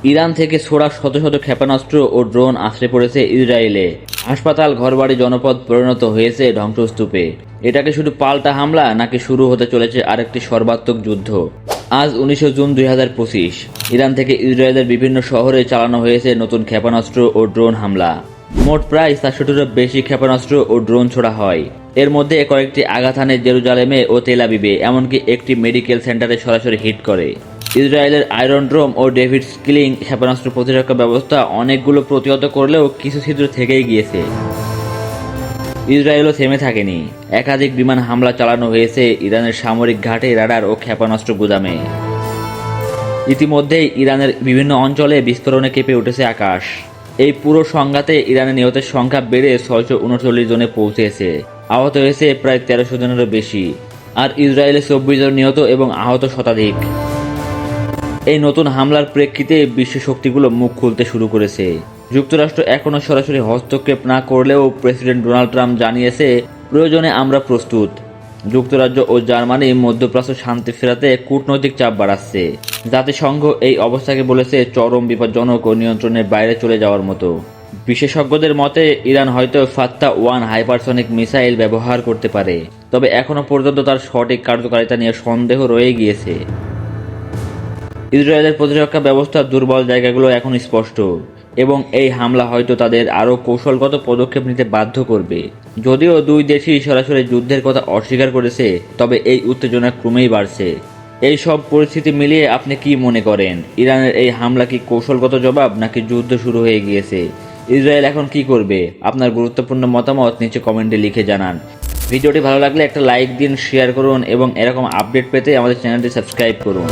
Iran থেকে ছোড়া শত শত ক্ষেপণাস্ত্র ও ড্রোন আছড়ে পড়েছে ইসরায়েলে। হাসপাতাল, ঘরবাড়ি, জনপদ পরিণত হয়েছে ধ্বংসস্তূপে। এটাকে শুধু পাল্টা হামলা, নাকি শুরু হতে চলেছে আরেকটি সর্বাত্মক যুদ্ধ? আজ 19 জুন 2025 ইরান থেকে ইসরায়েলের বিভিন্ন শহরে চালানো হয়েছে নতুন ক্ষেপণাস্ত্র ও ড্রোন হামলা। মোট প্রায় 400টিরও বেশি ক্ষেপণাস্ত্র ও ড্রোন ছোড়া হয়। এর মধ্যে কয়েকটি আঘাত হানে জেরুজালেমে ও তেল আবিবে, এমনকি একটি মেডিকেল সেন্টারে সরাসরি হিট করে। ইসরায়েলের আয়রন ড্রোম ও ডেভিড স্কিলিং ক্ষেপণাস্ত্র প্রতিরক্ষা ব্যবস্থা অনেকগুলো প্রতিহত করলেও কিছু ছিদ্র থেকেই গিয়েছে। ইসরায়েলও থেমে থাকেনি। একাধিক বিমান হামলা চালানো হয়েছে ইরানের সামরিক ঘাটে, রাডার ও ক্ষেপণাস্ত্র গুদামে। ইতিমধ্যেই ইরানের বিভিন্ন অঞ্চলে বিস্ফোরণে কেঁপে উঠেছে আকাশ। এই পুরো সংঘাতে ইরানের নিহতের সংখ্যা বেড়ে 639 জনে পৌঁছেছে। আহত হয়েছে প্রায় 1300 জনেরও বেশি। আর ইসরায়েলে 24 জন নিহত এবং আহত শতাধিক। এই নতুন হামলার প্রেক্ষিতে বিশ্ব শক্তিগুলো মুখ খুলতে শুরু করেছে। যুক্তরাষ্ট্র এখনও সরাসরি হস্তক্ষেপ না করলেও প্রেসিডেন্ট ডোনাল্ড ট্রাম্প জানিয়েছে, প্রয়োজনে আমরা প্রস্তুত। যুক্তরাজ্য ও জার্মানি মধ্যপ্রাচ্য শান্তি ফেরাতে কূটনৈতিক চাপ বাড়াচ্ছে। জাতিসংঘ এই অবস্থাকে বলেছে চরম বিপজ্জনক ও নিয়ন্ত্রণের বাইরে চলে যাওয়ার মতো। বিশেষজ্ঞদের মতে ইরান হয়তো ফাত্তা-1 হাইপারসনিক মিসাইল ব্যবহার করতে পারে, তবে এখনও পর্যন্ত তার সঠিক কার্যকারিতা নিয়ে সন্দেহ রয়ে গিয়েছে। ইসরায়েলের প্রতিরক্ষা ব্যবস্থার দুর্বল জায়গাগুলো এখন স্পষ্ট, এবং এই হামলা হয়তো তাদের আরও কৌশলগত পদক্ষেপ নিতে বাধ্য করবে। যদিও দুই দেশই সরাসরি যুদ্ধের কথা অস্বীকার করেছে, তবে এই উত্তেজনা ক্রমেই বাড়ছে। এই সব পরিস্থিতি মিলিয়ে আপনি কি মনে করেন? ইরানের এই হামলা কি কৌশলগত জবাব, নাকি যুদ্ধ শুরু হয়ে গিয়েছে? ইসরায়েল এখন কি করবে? আপনার গুরুত্বপূর্ণ মতামত নিচে কমেন্টে লিখে জানান। ভিডিওটি ভালো লাগলে একটা লাইক দিন, শেয়ার করুন এবং এরকম আপডেট পেতে আমাদের চ্যানেলটি সাবস্ক্রাইব করুন।